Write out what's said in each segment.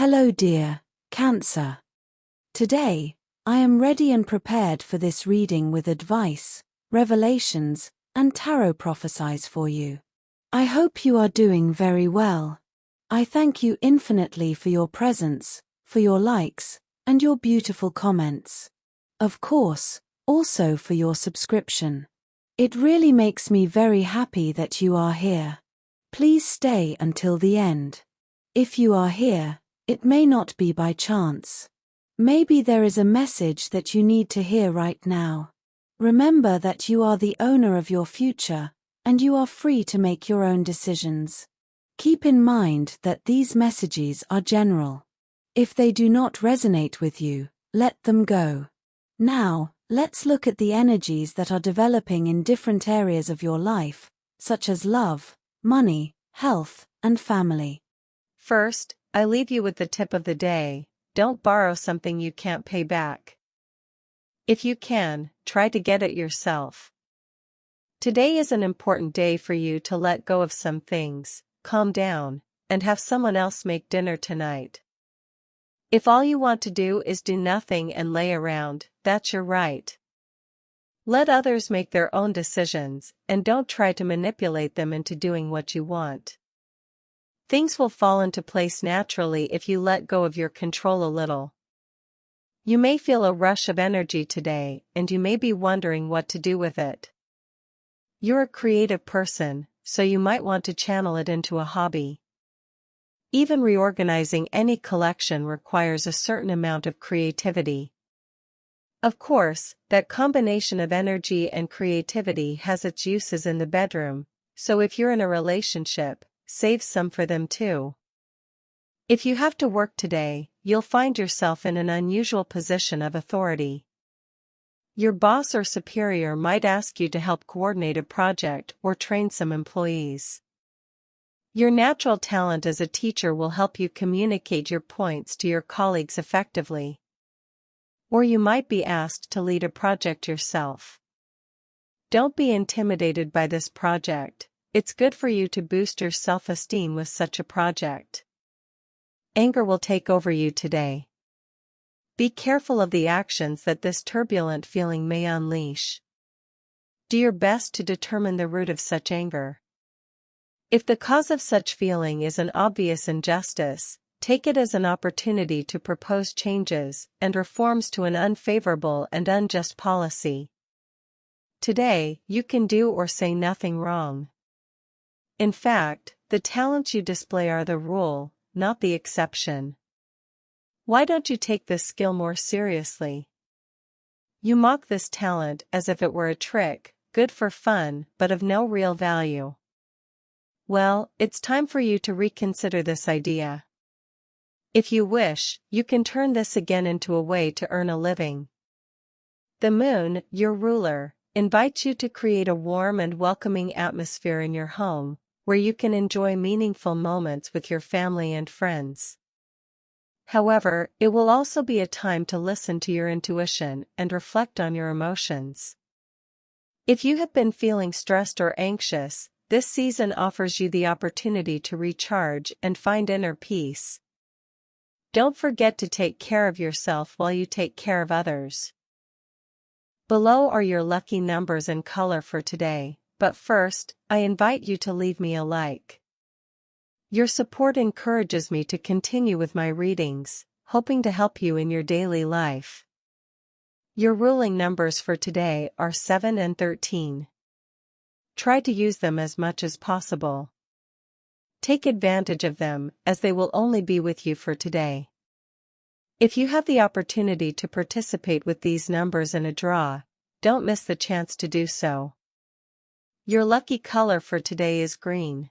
Hello dear, Cancer. Today, I am ready and prepared for this reading with advice, revelations, and tarot prophecies for you. I hope you are doing very well. I thank you infinitely for your presence, for your likes, and your beautiful comments. Of course, also for your subscription. It really makes me very happy that you are here. Please stay until the end. If you are here, it may not be by chance. Maybe there is a message that you need to hear right now. Remember that you are the owner of your future, and you are free to make your own decisions. Keep in mind that these messages are general. If they do not resonate with you, let them go. Now, let's look at the energies that are developing in different areas of your life, such as love, money, health, and family. First, I leave you with the tip of the day: don't borrow something you can't pay back. If you can, try to get it yourself. Today is an important day for you to let go of some things, calm down, and have someone else make dinner tonight. If all you want to do is do nothing and lay around, that's your right. Let others make their own decisions, and don't try to manipulate them into doing what you want. Things will fall into place naturally if you let go of your control a little. You may feel a rush of energy today, and you may be wondering what to do with it. You're a creative person, so you might want to channel it into a hobby. Even reorganizing any collection requires a certain amount of creativity. Of course, that combination of energy and creativity has its uses in the bedroom, so if you're in a relationship, save some for them too. If you have to work today, you'll find yourself in an unusual position of authority. Your boss or superior might ask you to help coordinate a project or train some employees. Your natural talent as a teacher will help you communicate your points to your colleagues effectively. Or you might be asked to lead a project yourself. Don't be intimidated by this project. It's good for you to boost your self-esteem with such a project. Anger will take over you today. Be careful of the actions that this turbulent feeling may unleash. Do your best to determine the root of such anger. If the cause of such feeling is an obvious injustice, take it as an opportunity to propose changes and reforms to an unfavorable and unjust policy. Today, you can do or say nothing wrong. In fact, the talents you display are the rule, not the exception. Why don't you take this skill more seriously? You mock this talent as if it were a trick, good for fun, but of no real value. Well, it's time for you to reconsider this idea. If you wish, you can turn this again into a way to earn a living. The moon, your ruler, invites you to create a warm and welcoming atmosphere in your home, where you can enjoy meaningful moments with your family and friends. However, it will also be a time to listen to your intuition and reflect on your emotions. If you have been feeling stressed or anxious, this season offers you the opportunity to recharge and find inner peace. Don't forget to take care of yourself while you take care of others. Below are your lucky numbers and color for today. But first, I invite you to leave me a like. Your support encourages me to continue with my readings, hoping to help you in your daily life. Your ruling numbers for today are 7 and 13. Try to use them as much as possible. Take advantage of them, as they will only be with you for today. If you have the opportunity to participate with these numbers in a draw, don't miss the chance to do so. Your lucky color for today is green.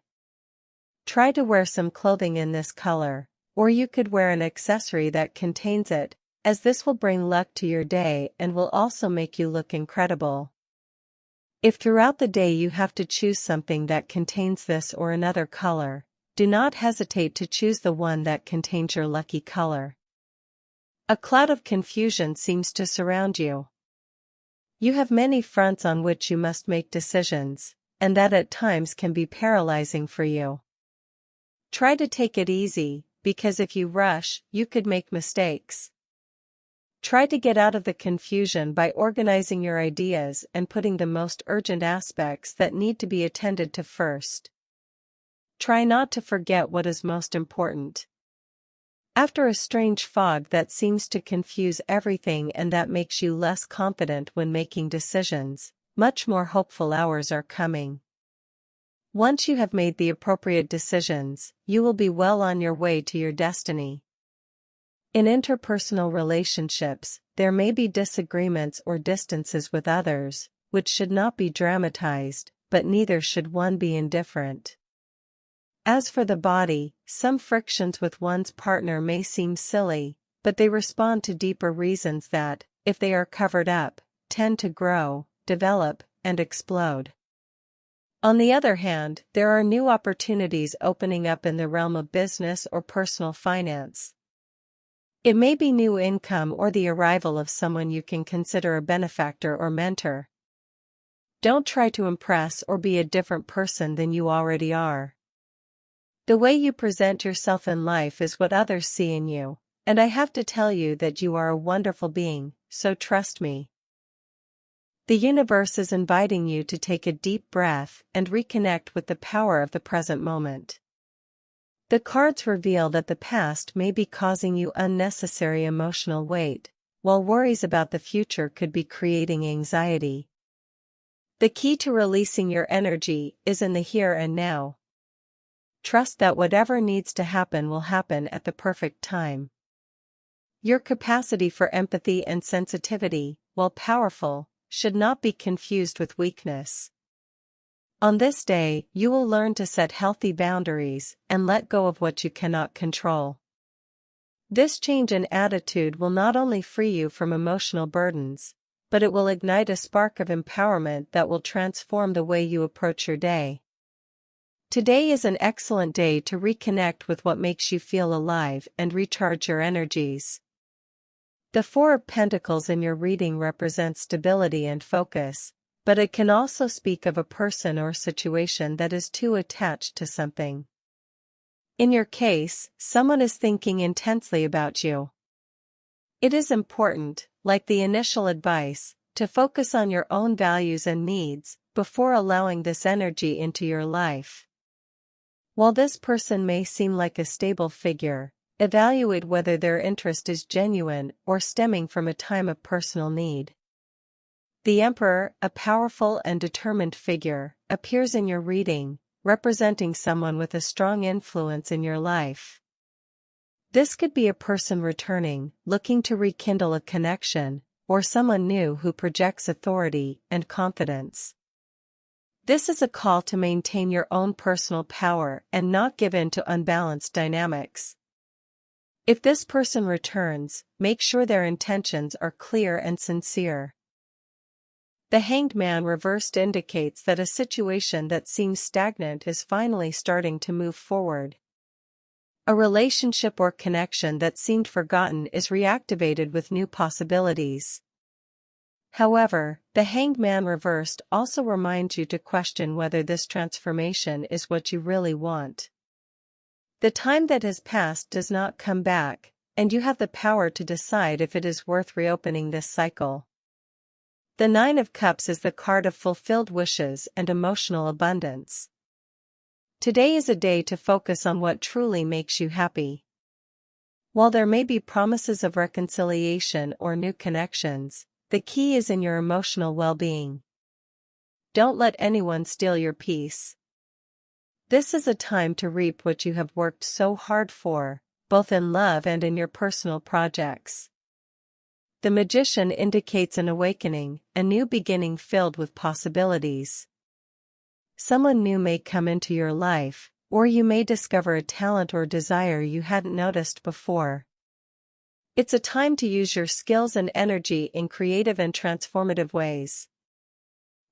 Try to wear some clothing in this color, or you could wear an accessory that contains it, as this will bring luck to your day and will also make you look incredible. If throughout the day you have to choose something that contains this or another color, do not hesitate to choose the one that contains your lucky color. A cloud of confusion seems to surround you. You have many fronts on which you must make decisions, and that at times can be paralyzing for you. Try to take it easy, because if you rush, you could make mistakes. Try to get out of the confusion by organizing your ideas and putting the most urgent aspects that need to be attended to first. Try not to forget what is most important. After a strange fog that seems to confuse everything and that makes you less confident when making decisions, much more hopeful hours are coming. Once you have made the appropriate decisions, you will be well on your way to your destiny. In interpersonal relationships, there may be disagreements or distances with others, which should not be dramatized, but neither should one be indifferent. As for the body, some frictions with one's partner may seem silly, but they respond to deeper reasons that, if they are covered up, tend to grow, develop, and explode. On the other hand, there are new opportunities opening up in the realm of business or personal finance. It may be new income or the arrival of someone you can consider a benefactor or mentor. Don't try to impress or be a different person than you already are. The way you present yourself in life is what others see in you, and I have to tell you that you are a wonderful being, so trust me. The universe is inviting you to take a deep breath and reconnect with the power of the present moment. The cards reveal that the past may be causing you unnecessary emotional weight, while worries about the future could be creating anxiety. The key to releasing your energy is in the here and now. Trust that whatever needs to happen will happen at the perfect time. Your capacity for empathy and sensitivity, while powerful, should not be confused with weakness. On this day, you will learn to set healthy boundaries and let go of what you cannot control. This change in attitude will not only free you from emotional burdens, but it will ignite a spark of empowerment that will transform the way you approach your day. Today is an excellent day to reconnect with what makes you feel alive and recharge your energies. The Four of Pentacles in your reading represents stability and focus, but it can also speak of a person or situation that is too attached to something. In your case, someone is thinking intensely about you. It is important, like the initial advice, to focus on your own values and needs before allowing this energy into your life. While this person may seem like a stable figure, evaluate whether their interest is genuine or stemming from a time of personal need. The Emperor, a powerful and determined figure, appears in your reading, representing someone with a strong influence in your life. This could be a person returning, looking to rekindle a connection, or someone new who projects authority and confidence. This is a call to maintain your own personal power and not give in to unbalanced dynamics. If this person returns, make sure their intentions are clear and sincere. The Hanged Man reversed indicates that a situation that seems stagnant is finally starting to move forward. A relationship or connection that seemed forgotten is reactivated with new possibilities. However, the Hanged Man reversed also reminds you to question whether this transformation is what you really want. The time that has passed does not come back, and you have the power to decide if it is worth reopening this cycle. The Nine of Cups is the card of fulfilled wishes and emotional abundance. Today is a day to focus on what truly makes you happy. While there may be promises of reconciliation or new connections, the key is in your emotional well-being. Don't let anyone steal your peace. This is a time to reap what you have worked so hard for, both in love and in your personal projects. The Magician indicates an awakening, a new beginning filled with possibilities. Someone new may come into your life, or you may discover a talent or desire you hadn't noticed before. It's a time to use your skills and energy in creative and transformative ways.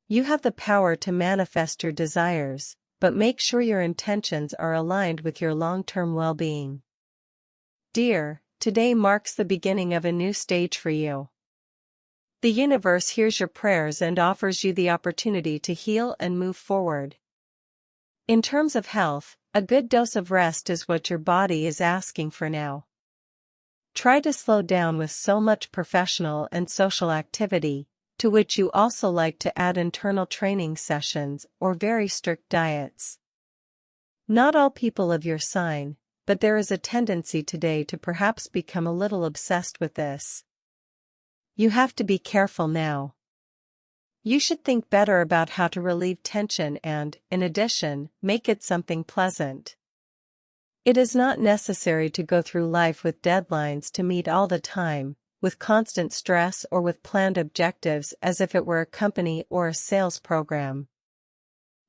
You have the power to manifest your desires, but make sure your intentions are aligned with your long-term well-being. Dear, today marks the beginning of a new stage for you. The universe hears your prayers and offers you the opportunity to heal and move forward. In terms of health, A good dose of rest is what your body is asking for now. Try to slow down with so much professional and social activity, to which you also like to add internal training sessions or very strict diets. Not all people of your sign, but there is a tendency today to perhaps become a little obsessed with this. You have to be careful now. You should think better about how to relieve tension and, in addition, make it something pleasant. It is not necessary to go through life with deadlines to meet all the time, with constant stress or with planned objectives as if it were a company or a sales program.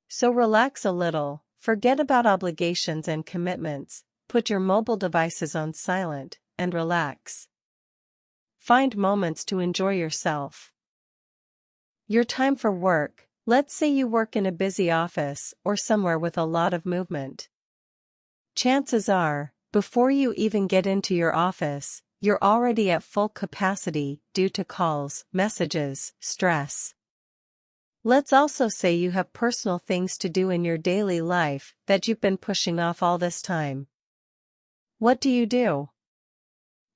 So relax a little, forget about obligations and commitments, put your mobile devices on silent, and relax. Find moments to enjoy yourself. Your time for work, let's say you work in a busy office or somewhere with a lot of movement. Chances are, before you even get into your office, you're already at full capacity due to calls, messages, stress. Let's also say you have personal things to do in your daily life that you've been pushing off all this time. What do?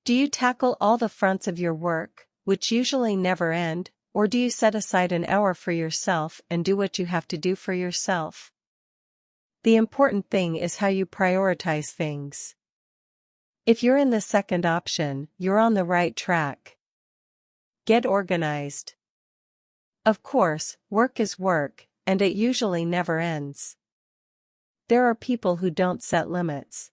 Do you tackle all the fronts of your work, which usually never end, or do you set aside an hour for yourself and do what you have to do for yourself? The important thing is how you prioritize things. If you're in the second option, you're on the right track. Get organized. Of course, work is work, and it usually never ends. There are people who don't set limits.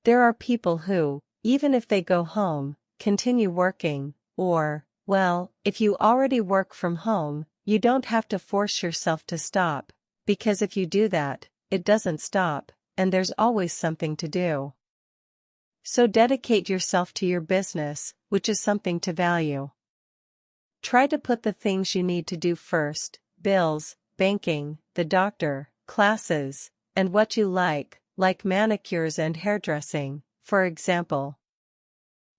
There are people who, even if they go home, continue working, or, well, if you already work from home, you don't have to force yourself to stop, because if you do that, it doesn't stop, and there's always something to do. So dedicate yourself to your business, which is something to value. Try to put the things you need to do first: bills, banking, the doctor, classes, and what you like manicures and hairdressing, for example.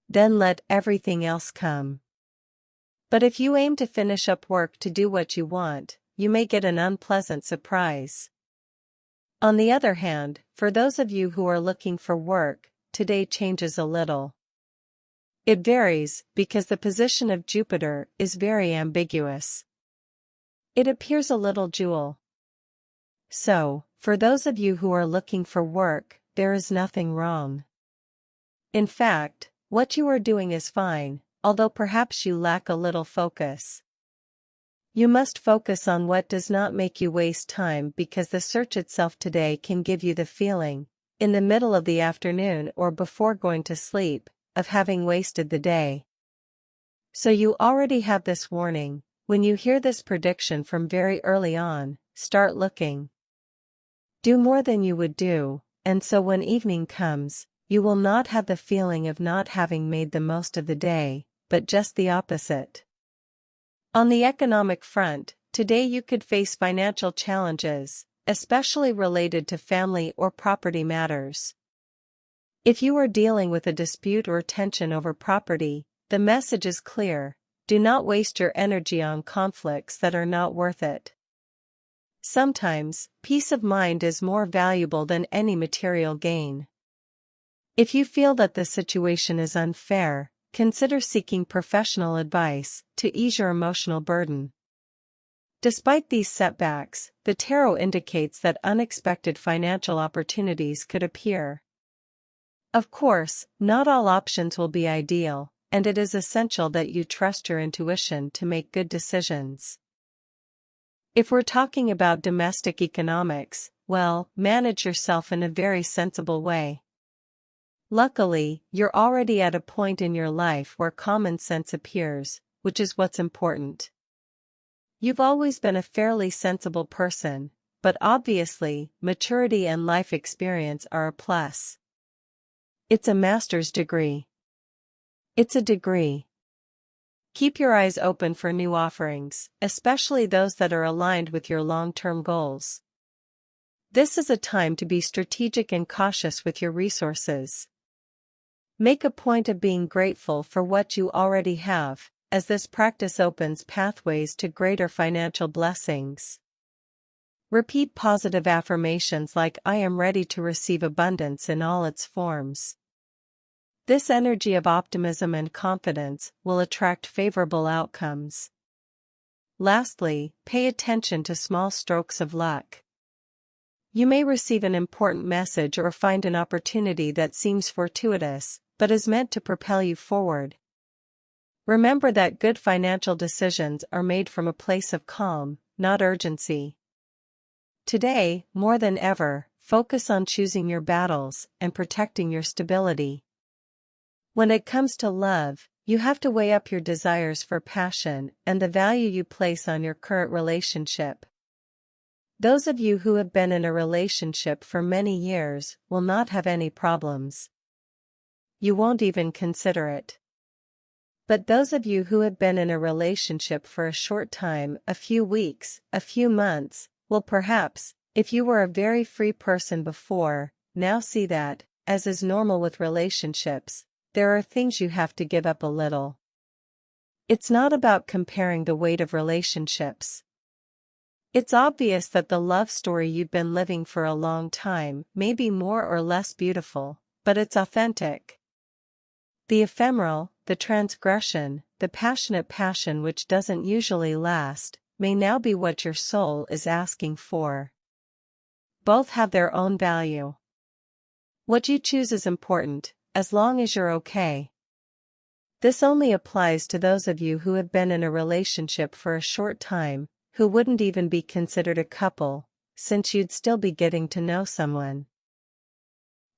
Then let everything else come. But if you aim to finish up work to do what you want, you may get an unpleasant surprise. On the other hand, for those of you who are looking for work, today changes a little. It varies, because the position of Jupiter is very ambiguous. It appears a little dual. So, for those of you who are looking for work, there is nothing wrong. In fact, what you are doing is fine, although perhaps you lack a little focus. You must focus on what does not make you waste time, because the search itself today can give you the feeling, in the middle of the afternoon or before going to sleep, of having wasted the day. So you already have this warning. When you hear this prediction from very early on, start looking. Do more than you would do, and so when evening comes, you will not have the feeling of not having made the most of the day, but just the opposite. On the economic front, today you could face financial challenges, especially related to family or property matters. If you are dealing with a dispute or tension over property, the message is clear: do not waste your energy on conflicts that are not worth it. Sometimes, peace of mind is more valuable than any material gain. If you feel that the situation is unfair, consider seeking professional advice to ease your emotional burden. Despite these setbacks, the tarot indicates that unexpected financial opportunities could appear. Of course, not all options will be ideal, and it is essential that you trust your intuition to make good decisions. If we're talking about domestic economics, well, manage yourself in a very sensible way. Luckily, you're already at a point in your life where common sense appears, which is what's important. You've always been a fairly sensible person, but obviously, maturity and life experience are a plus. It's a master's degree. It's a degree. Keep your eyes open for new offerings, especially those that are aligned with your long-term goals. This is a time to be strategic and cautious with your resources. Make a point of being grateful for what you already have, as this practice opens pathways to greater financial blessings. Repeat positive affirmations like I am ready to receive abundance in all its forms. This energy of optimism and confidence will attract favorable outcomes. Lastly, pay attention to small strokes of luck. You may receive an important message or find an opportunity that seems fortuitous, but is meant to propel you forward. Remember that good financial decisions are made from a place of calm, not urgency. Today, more than ever, focus on choosing your battles and protecting your stability. When it comes to love, you have to weigh up your desires for passion and the value you place on your current relationship. Those of you who have been in a relationship for many years will not have any problems. You won't even consider it. But those of you who have been in a relationship for a short time, a few weeks, a few months, will perhaps, if you were a very free person before, now see that, as is normal with relationships, there are things you have to give up a little. It's not about comparing the weight of relationships. It's obvious that the love story you've been living for a long time may be more or less beautiful, but it's authentic. The ephemeral, the transgression, the passionate passion which doesn't usually last, may now be what your soul is asking for. Both have their own value. What you choose is important, as long as you're okay. This only applies to those of you who have been in a relationship for a short time, who wouldn't even be considered a couple, since you'd still be getting to know someone.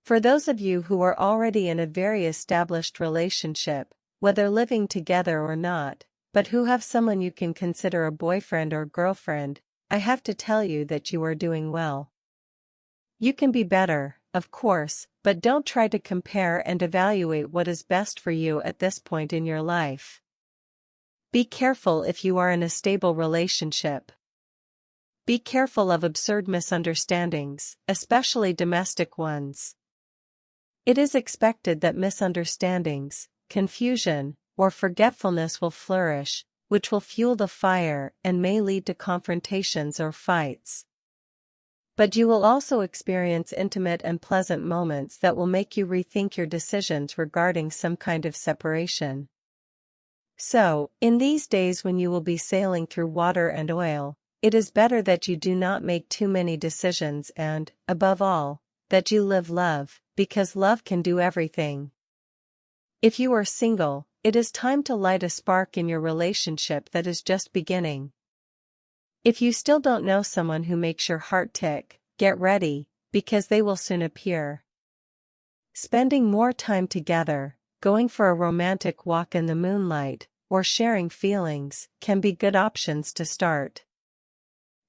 For those of you who are already in a very established relationship, whether living together or not, but who have someone you can consider a boyfriend or girlfriend, I have to tell you that you are doing well. You can be better, of course, but don't try to compare and evaluate what is best for you at this point in your life. Be careful if you are in a stable relationship. Be careful of absurd misunderstandings, especially domestic ones. It is expected that misunderstandings, confusion, or forgetfulness will flourish, which will fuel the fire and may lead to confrontations or fights. But you will also experience intimate and pleasant moments that will make you rethink your decisions regarding some kind of separation. So, in these days when you will be sailing through water and oil, it is better that you do not make too many decisions and, above all, that you live love, because love can do everything. If you are single, it is time to light a spark in your relationship that is just beginning. If you still don't know someone who makes your heart tick, get ready, because they will soon appear. Spending more time together, going for a romantic walk in the moonlight, or sharing feelings, can be good options to start.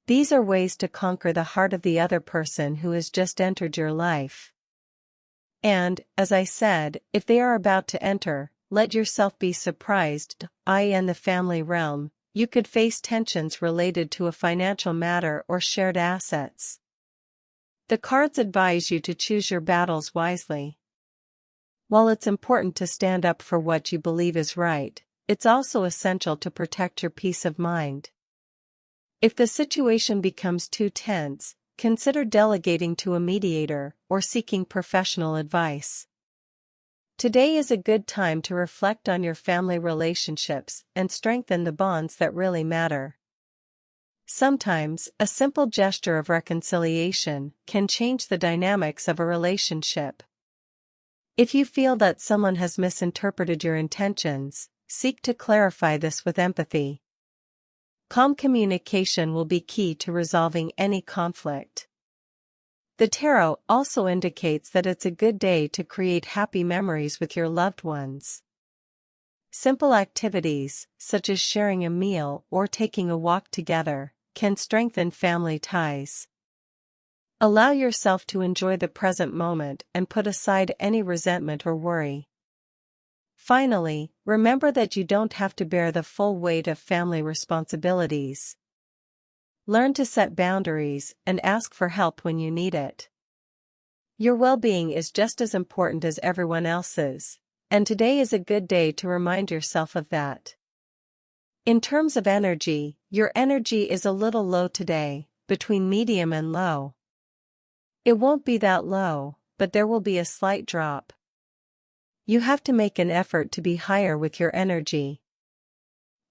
These are ways to conquer the heart of the other person who has just entered your life. And, as I said, if they are about to enter, let yourself be surprised, i.e. in the family realm, you could face tensions related to a financial matter or shared assets. The cards advise you to choose your battles wisely. While it's important to stand up for what you believe is right, it's also essential to protect your peace of mind. If the situation becomes too tense, consider delegating to a mediator or seeking professional advice. Today is a good time to reflect on your family relationships and strengthen the bonds that really matter. Sometimes, a simple gesture of reconciliation can change the dynamics of a relationship. If you feel that someone has misinterpreted your intentions, seek to clarify this with empathy. Calm communication will be key to resolving any conflict. The tarot also indicates that it's a good day to create happy memories with your loved ones. Simple activities, such as sharing a meal or taking a walk together, can strengthen family ties. Allow yourself to enjoy the present moment and put aside any resentment or worry. Finally, remember that you don't have to bear the full weight of family responsibilities. Learn to set boundaries and ask for help when you need it. Your well-being is just as important as everyone else's, and today is a good day to remind yourself of that. In terms of energy, your energy is a little low today, between medium and low. It won't be that low, but there will be a slight drop. You have to make an effort to be higher with your energy.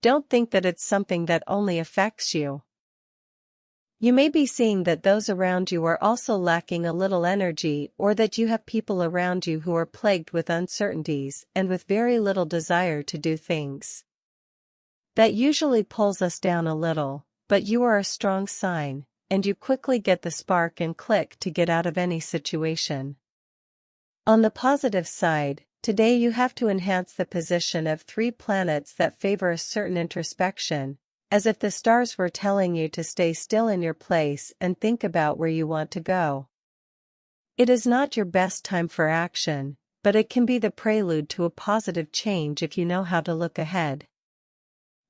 Don't think that it's something that only affects you. You may be seeing that those around you are also lacking a little energy, or that you have people around you who are plagued with uncertainties and with very little desire to do things. That usually pulls us down a little, but you are a strong sign, and you quickly get the spark and click to get out of any situation. On the positive side, today you have to enhance the position of 3 planets that favor a certain introspection, as if the stars were telling you to stay still in your place and think about where you want to go. It is not your best time for action, but it can be the prelude to a positive change if you know how to look ahead.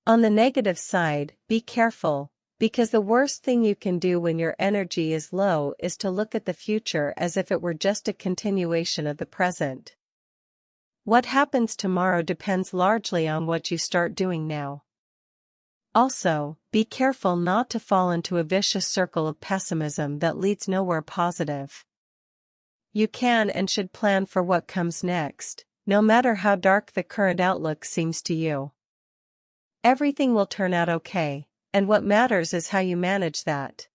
On the negative side, be careful, because the worst thing you can do when your energy is low is to look at the future as if it were just a continuation of the present. What happens tomorrow depends largely on what you start doing now. Also, be careful not to fall into a vicious circle of pessimism that leads nowhere positive. You can and should plan for what comes next, no matter how dark the current outlook seems to you. Everything will turn out okay, and what matters is how you manage that.